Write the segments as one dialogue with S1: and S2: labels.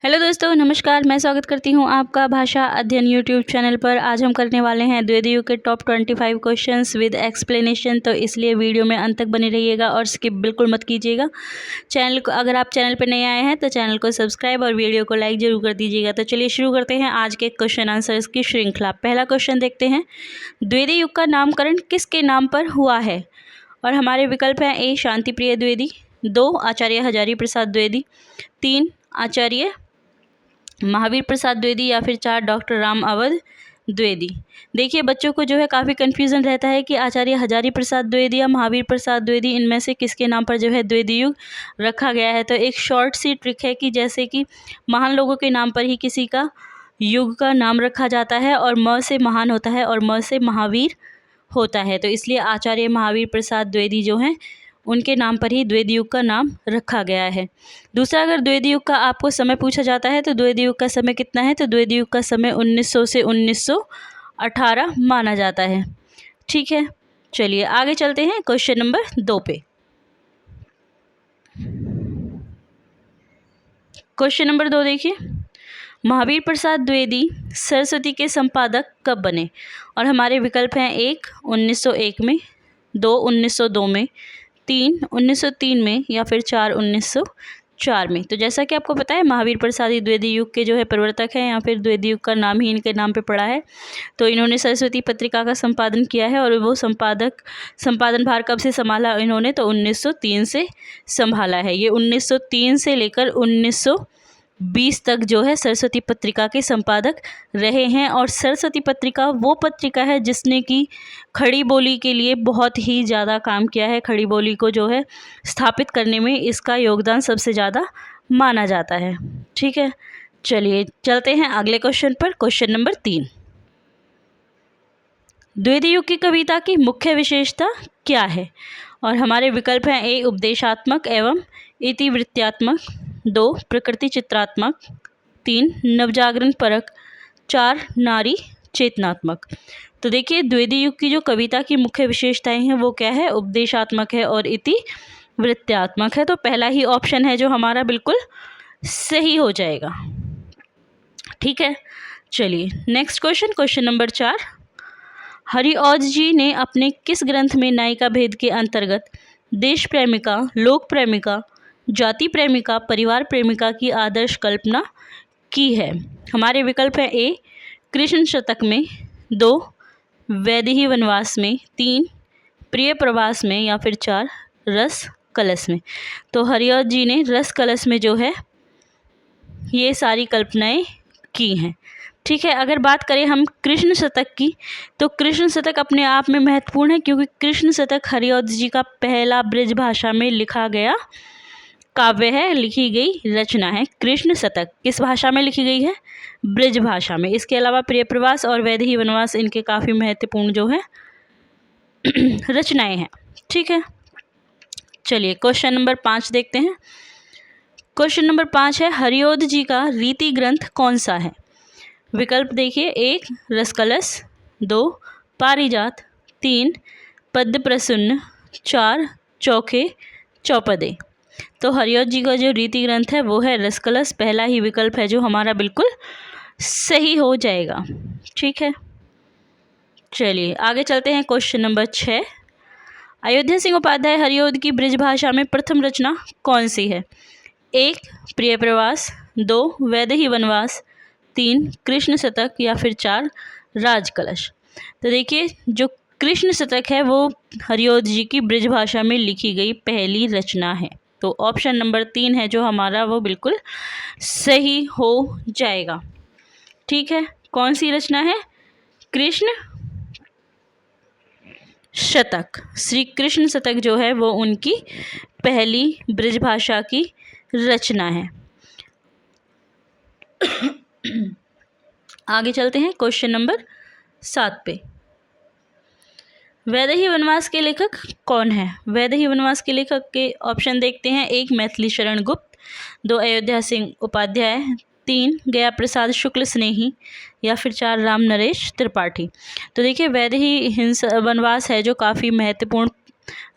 S1: Hello दोस्तों, नमस्कार। मैं स्वागत करती हूँ आपका भाषा अध्ययन यूट्यूब चैनल पर। आज हम करने वाले हैं द्वितीय युग के टॉप 25 क्वेश्चंस विद एक्सप्लेनेशन। तो इसलिए वीडियो में अंत तक बने रहिएगा और स्किप बिल्कुल मत कीजिएगा। चैनल को अगर आप चैनल पर नए आए हैं तो चैनल को सब्सक्राइब और वीडियो को लाइक ज़रूर कर दीजिएगा। तो चलिए शुरू करते हैं आज के क्वेश्चन आंसर्स की श्रृंखला। पहला क्वेश्चन देखते हैं, द्वितीय युग का नामकरण किसके नाम पर हुआ है? और हमारे विकल्प हैं: ए शांति प्रिय द्विवेदी, 2 आचार्य हजारी प्रसाद द्विवेदी, 3 आचार्य महावीर प्रसाद द्विवेदी, या फिर 4 डॉक्टर राम अवध द्विवेदी। देखिए, बच्चों को जो है काफ़ी कन्फ्यूज़न रहता है कि आचार्य हजारी प्रसाद द्विवेदी या महावीर प्रसाद द्विवेदी, इनमें से किसके नाम पर जो है द्वितीय युग रखा गया है। तो एक शॉर्ट सी ट्रिक है कि जैसे कि महान लोगों के नाम पर ही किसी का युग का नाम रखा जाता है, और म से महान होता है और म से महावीर होता है। तो इसलिए आचार्य महावीर प्रसाद द्विवेदी जो हैं उनके नाम पर ही द्वितीय युग का नाम रखा गया है। दूसरा, अगर द्वितीय युग का आपको समय पूछा जाता है तो द्वितीय युग का समय कितना है? तो द्वितीय युग का समय 1900 से 1918 माना जाता है। ठीक है, चलिए आगे चलते हैं क्वेश्चन नंबर 2 पे। क्वेश्चन नंबर 2 देखिए, महावीर प्रसाद द्विवेदी सरस्वती के संपादक कब बने? और हमारे विकल्प हैं: 1 1901 में, 2 1902 में, 3 1903 में, या फिर 4 1904 में। तो जैसा कि आपको पता है, महावीर प्रसाद ही द्वितीय युग के जो है प्रवर्तक हैं, या फिर द्वितीय युग का नाम ही इनके नाम पे पड़ा है। तो इन्होंने सरस्वती पत्रिका का संपादन किया है, और वो संपादन भार कब से संभाला इन्होंने? तो 1903 से संभाला है। ये 1903 से लेकर 1920 तक जो है सरस्वती पत्रिका के संपादक रहे हैं। और सरस्वती पत्रिका वो पत्रिका है जिसने कि खड़ी बोली के लिए बहुत ही ज़्यादा काम किया है। खड़ी बोली को जो है स्थापित करने में इसका योगदान सबसे ज़्यादा माना जाता है। ठीक है, चलिए चलते हैं अगले क्वेश्चन पर। क्वेश्चन नंबर 3, द्वितीय युग की कविता की मुख्य विशेषता क्या है? और हमारे विकल्प हैं: ए उपदेशात्मक एवं इतिवृत्तात्मक, 2 प्रकृति चित्रात्मक, 3 नवजागरण परक, 4 नारी चेतनात्मक। तो देखिए, द्वितीय युग की जो कविता की मुख्य विशेषताएं हैं वो क्या है? उपदेशात्मक है और इतिवृत्तात्मक है। तो पहला ही ऑप्शन है जो हमारा बिल्कुल सही हो जाएगा। ठीक है, चलिए next question, question number 4, Hariaudh ji ने अपने किस ग्रंथ में नायिका भेद के अंतर्गत देश प्रेमिका, लोक प्रेमिका, जाति प्रेमिका, परिवार प्रेमिका की आदर्श कल्पना की है? हमारे विकल्प हैं: ए कृष्ण शतक में, 2 वैदेही वनवास में, 3 प्रिय प्रवास में, या फिर 4 रस कलश में। तो हरिऔध जी ने रस कलश में जो है ये सारी कल्पनाएं की हैं। ठीक है, अगर बात करें हम कृष्ण शतक की, तो कृष्ण शतक अपने आप में महत्वपूर्ण है, क्योंकि कृष्ण शतक हरिऔध जी का पहला ब्रज भाषा में लिखा गया काव्य है, लिखी गई रचना है। कृष्ण शतक किस भाषा में लिखी गई है? ब्रज भाषा में। इसके अलावा प्रिय प्रवास और वैदेही वनवास इनके काफ़ी महत्वपूर्ण जो है रचनाएं हैं। ठीक है, चलिए क्वेश्चन नंबर 5 देखते हैं। क्वेश्चन नंबर 5 है, हरिऔध जी का रीति ग्रंथ कौन सा है? विकल्प देखिए: 1 रसकलश, 2 पारिजात, 3 पद्य प्रसून्न, 4 चौखे चौपदे। तो हरिऔध जी का जो रीति ग्रंथ है वो है रसकलश। पहला ही विकल्प है जो हमारा बिल्कुल सही हो जाएगा। ठीक है, चलिए आगे चलते हैं। क्वेश्चन नंबर 6, अयोध्या सिंह उपाध्याय हरिऔध की ब्रज भाषा में प्रथम रचना कौन सी है? 1 प्रिय प्रवास, 2 वैदेही वनवास, 3 कृष्ण शतक, या फिर 4 राजकलश। तो देखिए, जो कृष्ण शतक है वो हरिऔध जी की ब्रज भाषा में लिखी गई पहली रचना है। तो ऑप्शन नंबर 3 है जो हमारा वो बिल्कुल सही हो जाएगा। ठीक है, कौन सी रचना है? कृष्ण शतक। श्री कृष्ण शतक जो है वो उनकी पहली ब्रज भाषा की रचना है। आगे चलते हैं क्वेश्चन नंबर 7 पे। वैदेही वनवास के लेखक कौन है? वैदेही वनवास के लेखक के ऑप्शन देखते हैं: 1 मैथिली शरण गुप्त, 2 अयोध्या सिंह उपाध्याय, 3 गया प्रसाद शुक्ल स्नेही, या फिर 4 राम नरेश त्रिपाठी। तो देखिए, वैदेही वनवास है जो काफ़ी महत्वपूर्ण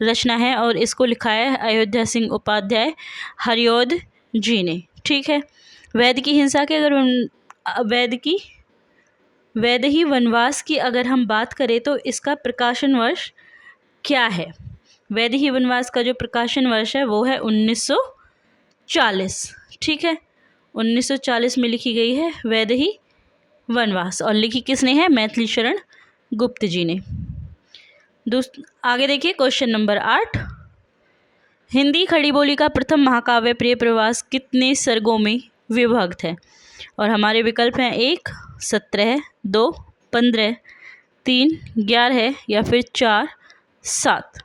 S1: रचना है, और इसको लिखा है अयोध्या सिंह उपाध्याय हरिऔध जी ने। ठीक है, वैद की हिंसा के अगर वैदेही वनवास की अगर हम बात करें तो इसका प्रकाशन वर्ष क्या है? वैदेही वनवास का जो प्रकाशन वर्ष है वो है 1940। ठीक है, 1940 में लिखी गई है वैदेही वनवास, और लिखी किसने है? मैथिली शरण गुप्त जी ने। आगे देखिए क्वेश्चन नंबर 8। हिंदी खड़ी बोली का प्रथम महाकाव्य प्रिय प्रवास कितने सर्गों में विभक्त है? और हमारे विकल्प हैं 1 17, 2 15, 3 11 या फिर 4 7।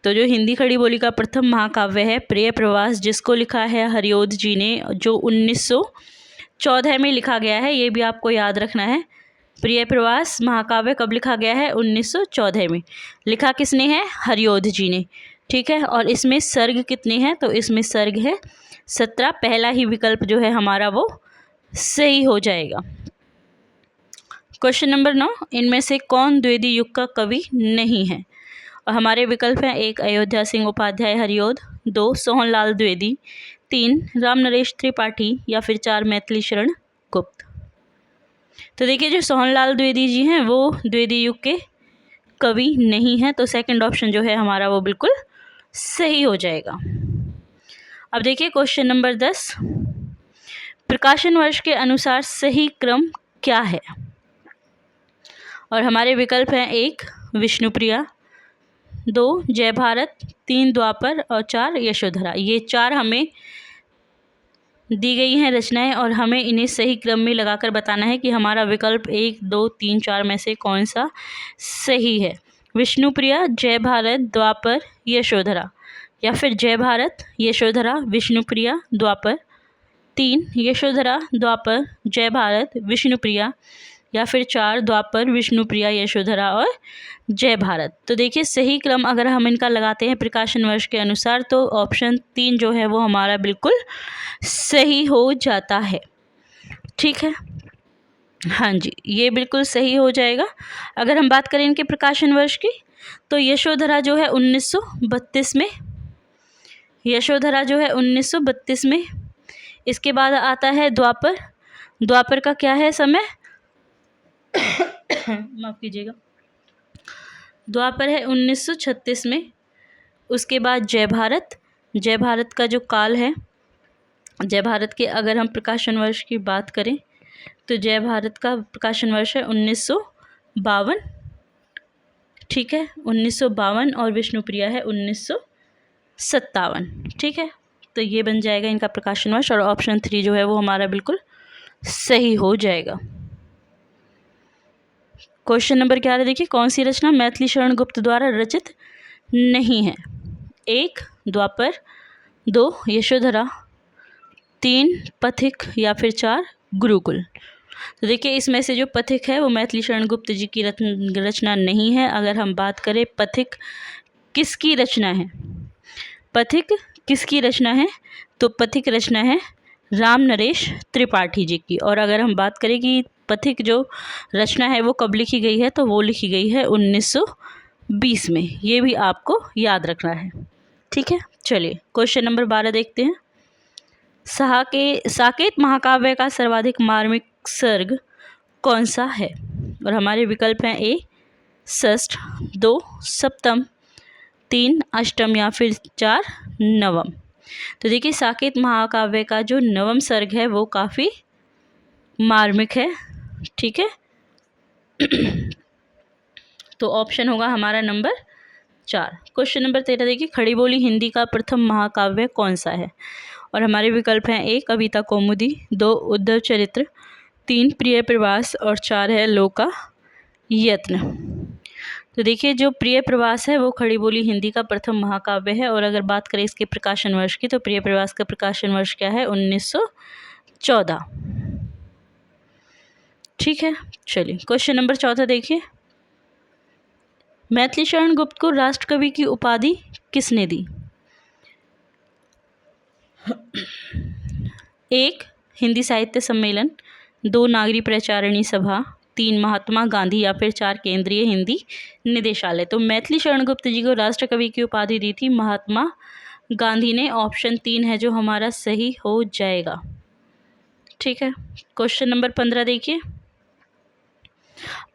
S1: तो जो हिंदी खड़ी बोली का प्रथम महाकाव्य है प्रिय प्रवास, जिसको लिखा है हरिओध जी ने, जो 1914 में लिखा गया है, ये भी आपको याद रखना है। प्रिय प्रवास महाकाव्य कब लिखा गया है? 1914 में। लिखा किसने है? हरिओध जी ने। ठीक है, और इसमें सर्ग कितने हैं? तो इसमें सर्ग है 17। पहला ही विकल्प जो है हमारा वो सही हो जाएगा। Question number 9। इनमें से कौन द्विवेदी युग का कवि नहीं है? और हमारे विकल्प हैं 1 अयोध्या सिंह उपाध्याय हरिओध, 2 सोहनलाल द्विवेदी, 3 राम नरेश त्रिपाठी या फिर 4 मैथिली शरण गुप्त। तो देखिए जो सोहनलाल द्विवेदी जी हैं वो द्विवेदी युग के कवि नहीं हैं, तो सेकंड ऑप्शन जो है हमारा वो बिल्कुल सही हो जाएगा। अब देखिए क्वेश्चन नंबर 10। प्रकाशन वर्ष के अनुसार सही क्रम क्या है? और हमारे विकल्प हैं 1 विष्णुप्रिया, 2 जय भारत, 3 द्वापर और 4 यशोधरा। ये 4 हमें दी गई हैं रचनाएं, और हमें इन्हें सही क्रम में लगाकर बताना है कि हमारा विकल्प 1 2 3 4 में से कौन सा सही है। विष्णुप्रिया, जय भारत, द्वापर, यशोधरा, या फिर जय भारत, यशोधरा, विष्णुप्रिया, द्वापर, 3 यशोधरा, द्वापर, जय भारत, विष्णुप्रिया, या फिर 4 द्वापर, विष्णुप्रिया, यशोधरा और जय भारत। तो देखिए सही क्रम अगर हम इनका लगाते हैं प्रकाशन वर्ष के अनुसार तो ऑप्शन 3 जो है वो हमारा बिल्कुल सही हो जाता है। ठीक है, हाँ जी, ये बिल्कुल सही हो जाएगा। अगर हम बात करें इनके प्रकाशन वर्ष की तो यशोधरा जो है 1932 में, यशोधरा जो है 1932 में। इसके बाद आता है द्वापर। द्वापर का क्या है समय? माफ़ कीजिएगा, द्वापर है 1936 में। उसके बाद जय भारत। जय भारत का जो काल है, जय भारत के अगर हम प्रकाशन वर्ष की बात करें तो जय भारत का प्रकाशन वर्ष है 1952। ठीक है, 1952, और विष्णुप्रिया है 1957। ठीक है, तो ये बन जाएगा इनका प्रकाशन वर्ष, और ऑप्शन 3 जो है वो हमारा बिल्कुल सही हो जाएगा। क्वेश्चन नंबर 11 देखिए, कौन सी रचना मैथिली शरण गुप्त द्वारा रचित नहीं है? 1 द्वापर, 2 यशोधरा, 3 पथिक या फिर 4 गुरुकुल। तो देखिए इसमें से जो पथिक है वो मैथिली शरण गुप्त जी की रचना नहीं है। अगर हम बात करें पथिक किसकी रचना है, पथिक किसकी रचना है, तो पथिक रचना है राम नरेश त्रिपाठी जी की। और अगर हम बात करें कि पथिक जो रचना है वो कब लिखी गई है, तो वो लिखी गई है 1920 में। ये भी आपको याद रखना है। ठीक है, चलिए क्वेश्चन नंबर 12 देखते हैं। साकेत महाकाव्य का सर्वाधिक मार्मिक सर्ग कौन सा है? और हमारे विकल्प हैं 1 षष्ठ, 2 सप्तम, 3 अष्टम या फिर 4 नवम। तो देखिए साकेत महाकाव्य का जो नवम सर्ग है वो काफ़ी मार्मिक है। ठीक है, तो ऑप्शन होगा हमारा नंबर 4। क्वेश्चन नंबर 13 देखिए, खड़ी बोली हिंदी का प्रथम महाकाव्य कौन सा है? और हमारे विकल्प हैं 1 कविता कौमुदी, 2 उद्धव चरित्र, 3 प्रिय प्रवास और 4 है लोका यत्न। तो देखिए जो प्रिय प्रवास है वो खड़ी बोली हिंदी का प्रथम महाकाव्य है। और अगर बात करें इसके प्रकाशन वर्ष की तो प्रिय प्रवास का प्रकाशन वर्ष क्या है? 1914। ठीक है, चलिए क्वेश्चन नंबर 14 देखिए, मैथिली शरण गुप्त को राष्ट्रकवि की उपाधि किसने दी? 1 हिंदी साहित्य सम्मेलन, 2 नागरी प्रचारिणी सभा, 3 महात्मा गांधी या फिर 4 केंद्रीय हिंदी निदेशालय। तो मैथिली शरण गुप्त जी को राष्ट्रकवि की उपाधि दी थी महात्मा गांधी ने। ऑप्शन 3 है जो हमारा सही हो जाएगा। ठीक है। क्वेश्चन नंबर 15 देखिए।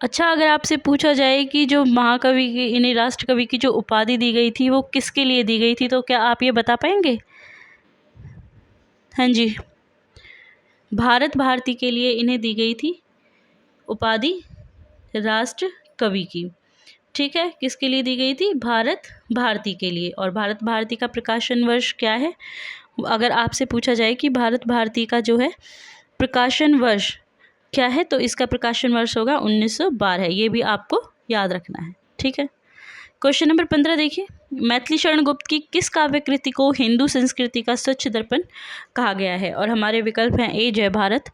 S1: अच्छा, अगर आपसे पूछा जाए कि जो महाकवि की इन्हें राष्ट्रकवि की जो उपाधि दी गई थी वो किसके लिए दी गई थी, तो क्या आप ये बता पाएंगे? हाँ जी, भारत भारती के लिए इन्हें दी गई थी उपाधि राष्ट्र कवि की। ठीक है, किसके लिए दी गई थी? भारत भारती के लिए। और भारत भारती का प्रकाशन वर्ष क्या है? अगर आपसे पूछा जाए कि भारत भारती का जो है प्रकाशन वर्ष क्या है, तो इसका प्रकाशन वर्ष होगा 1912। ये भी आपको याद रखना है। ठीक है। क्वेश्चन नंबर 15 देखिए। मैथिली शरण गुप्त की किस काव्य कृति को हिंदू संस्कृति का स्वच्छ दर्पण कहा गया है? और हमारे विकल्प हैं ए जय भारत,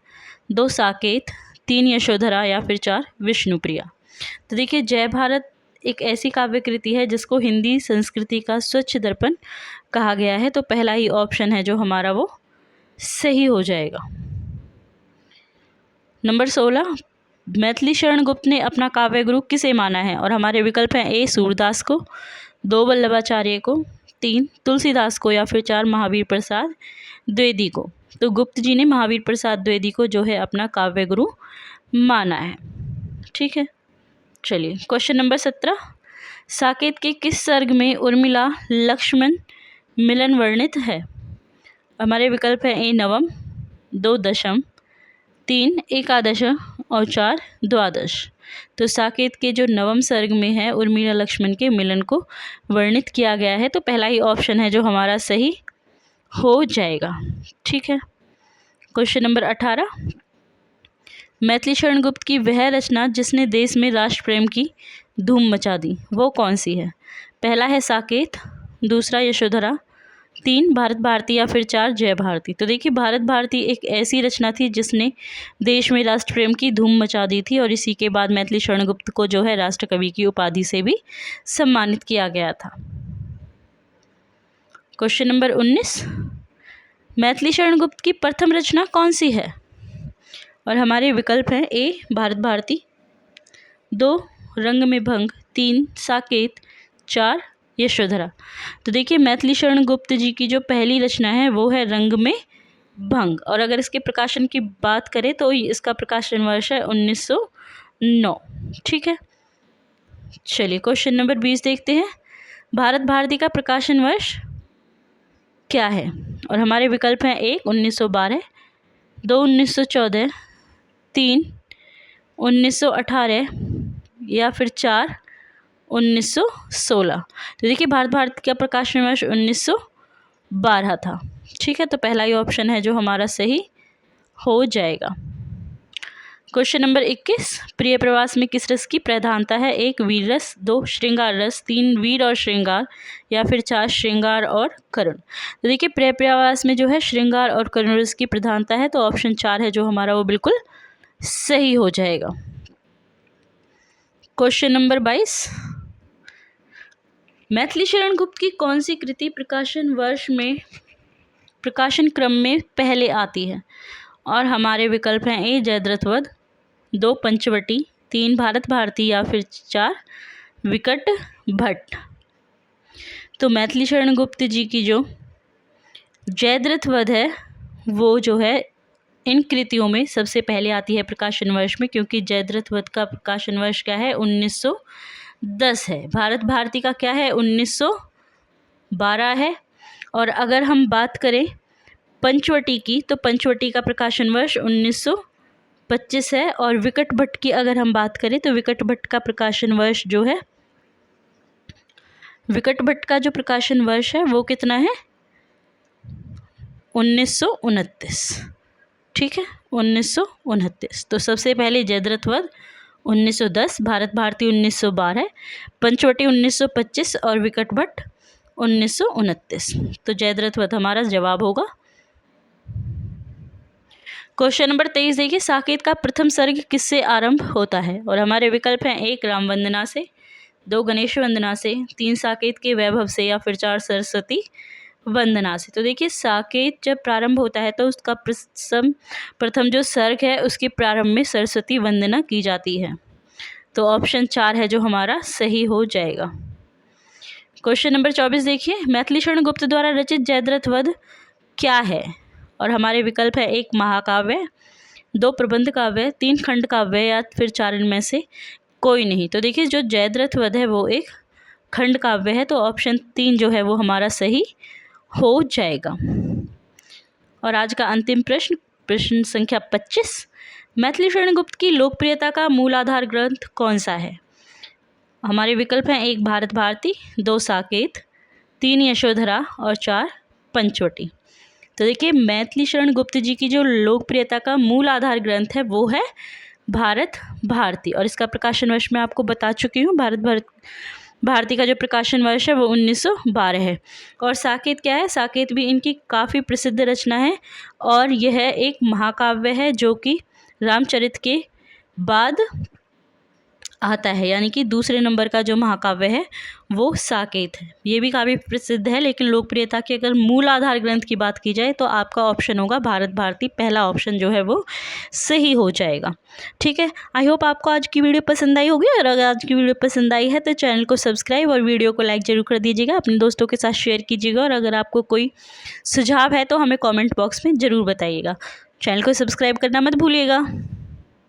S1: 2 साकेत, 3 यशोधरा या फिर 4 विष्णुप्रिया। तो देखिए, जय भारत एक ऐसी काव्य कृति है जिसको हिंदी संस्कृति का स्वच्छ दर्पण कहा गया है। तो पहला ही ऑप्शन है जो हमारा वो सही हो जाएगा। नंबर 16, मैथिली शरण गुप्त ने अपना काव्य गुरु किसे माना है? और हमारे विकल्प हैं ए सूरदास को, 2 वल्लभाचार्य को, 3 तुलसीदास को या फिर 4 महावीर प्रसाद द्विवेदी को। तो गुप्त जी ने महावीर प्रसाद द्विवेदी को जो है अपना काव्य गुरु माना है। ठीक है, चलिए क्वेश्चन नंबर 17, साकेत के किस सर्ग में उर्मिला लक्ष्मण मिलन वर्णित है? हमारे विकल्प है ए नवम, 2 दशम, 3 एकादश और 4 द्वादश। तो साकेत के जो नवम सर्ग में है उर्मिला लक्ष्मण के मिलन को वर्णित किया गया है। तो पहला ही ऑप्शन है जो हमारा सही हो जाएगा। ठीक है। क्वेश्चन नंबर 18, मैथिली शरण गुप्त की वह रचना जिसने देश में राष्ट्र प्रेम की धूम मचा दी वो कौन सी है? पहला है साकेत, दूसरा यशोधरा, 3 भारत भारती या फिर 4 जय भारती। तो देखिए, भारत भारती एक ऐसी रचना थी जिसने देश में राष्ट्र प्रेम की धूम मचा दी थी और इसी के बाद मैथिली शरण गुप्त को जो है राष्ट्र कवि की उपाधि से भी सम्मानित किया गया था। क्वेश्चन नंबर 19, मैथिली शरण गुप्त की प्रथम रचना कौन सी है? और हमारे विकल्प हैं ए भारत भारती, 2 रंग में भंग, 3 साकेत, 4 यशोधरा। तो देखिए, मैथिली शरण गुप्त जी की जो पहली रचना है वो है रंग में भंग। और अगर इसके प्रकाशन की बात करें तो इसका प्रकाशन वर्ष है 1909। ठीक है। चलिए क्वेश्चन नंबर 20 देखते हैं। भारत भारती का प्रकाशन वर्ष क्या है? और हमारे विकल्प हैं 1 1912, 2 1914, 3 1918 या फिर 4 1916। तो देखिए, भारत भारती का प्रकाशन वर्ष 1912 था। ठीक है, तो पहला ही ऑप्शन है जो हमारा सही हो जाएगा। क्वेश्चन नंबर 21, प्रिय प्रवास में किस रस की प्रधानता है? 1 वीर रस, 2 श्रृंगार रस, 3 वीर और श्रृंगार या फिर 4 श्रृंगार और करुण। तो देखिए, प्रिय प्रवास में जो है श्रृंगार और करुण रस की प्रधानता है। तो ऑप्शन 4 है जो हमारा वो बिल्कुल सही हो जाएगा। क्वेश्चन नंबर 22, मैथिली शरण गुप्त की कौन सी कृति प्रकाशन वर्ष में प्रकाशन क्रम में पहले आती है? और हमारे विकल्प हैं ए जयद्रथ वध, 2 पंचवटी, 3 भारत भारती या फिर 4 विकट भट्ट। तो मैथिली शरण गुप्त जी की जो जयद्रथ वध है वो जो है इन कृतियों में सबसे पहले आती है प्रकाशन वर्ष में, क्योंकि जयद्रथ वध का प्रकाशन वर्ष क्या है? 1910 है। भारत भारती का क्या है? 1912 है। और अगर हम बात करें पंचवटी की, तो पंचवटी का प्रकाशन वर्ष 1925 है। और विकट भट्ट की अगर हम बात करें तो विकट भट्ट का प्रकाशन वर्ष जो है, विकट भट्ट का जो प्रकाशन वर्ष है वो कितना है? 1929। ठीक है, 1929। तो सबसे पहले जयद्रथ वध 1910, भारत भारती 1912, पंचवटी 1925 और विकट भट्ट 1929। तो जयद्रथ वध हमारा जवाब होगा। क्वेश्चन नंबर 23 देखिए, साकेत का प्रथम सर्ग किससे आरंभ होता है? और हमारे विकल्प हैं 1 राम वंदना से, 2 गणेश वंदना से, 3 साकेत के वैभव से या फिर 4 सरस्वती वंदना से। तो देखिए, साकेत जब प्रारंभ होता है तो उसका प्रथम जो सर्ग है उसके प्रारंभ में सरस्वती वंदना की जाती है। तो ऑप्शन 4 है जो हमारा सही हो जाएगा। क्वेश्चन नंबर 24 देखिए, मैथिली शरण गुप्त द्वारा रचित जयद्रथ वध क्या है? और हमारे विकल्प है 1 महाकाव्य, 2 प्रबंध काव्य, 3 खंड काव्य या फिर 4 इनमें से कोई नहीं। तो देखिए जो जयद्रथ वध है वो एक खंड काव्य है, तो ऑप्शन 3 जो है वो हमारा सही हो जाएगा। और आज का अंतिम प्रश्न, प्रश्न संख्या 25, मैथिली शरण गुप्त की लोकप्रियता का मूल आधार ग्रंथ कौन सा है? हमारे विकल्प हैं 1 भारत भारती, 2 साकेत, 3 यशोधरा और 4 पंचवटी। तो देखिए मैथिली शरण गुप्त जी की जो लोकप्रियता का मूल आधार ग्रंथ है वो है भारत भारती, और इसका प्रकाशन वर्ष मैं आपको बता चुकी हूँ। भारती का जो प्रकाशन वर्ष है वो 1912 है। और साकेत क्या है? साकेत भी इनकी काफ़ी प्रसिद्ध रचना है और यह एक महाकाव्य है जो कि रामचरित के बाद आता है, यानी कि दूसरे नंबर का जो महाकाव्य है वो साकेत है। ये भी काफ़ी प्रसिद्ध है, लेकिन लोकप्रियता के अगर मूल आधार ग्रंथ की बात की जाए तो आपका ऑप्शन होगा भारत भारती, पहला ऑप्शन जो है वो सही हो जाएगा। ठीक है, आई होप आपको आज की वीडियो पसंद आई होगी, और अगर आज की वीडियो पसंद आई है तो चैनल को सब्सक्राइब और वीडियो को लाइक ज़रूर कर दीजिएगा, अपने दोस्तों के साथ शेयर कीजिएगा, और अगर आपको कोई सुझाव है तो हमें कॉमेंट बॉक्स में ज़रूर बताइएगा। चैनल को सब्सक्राइब करना मत भूलिएगा।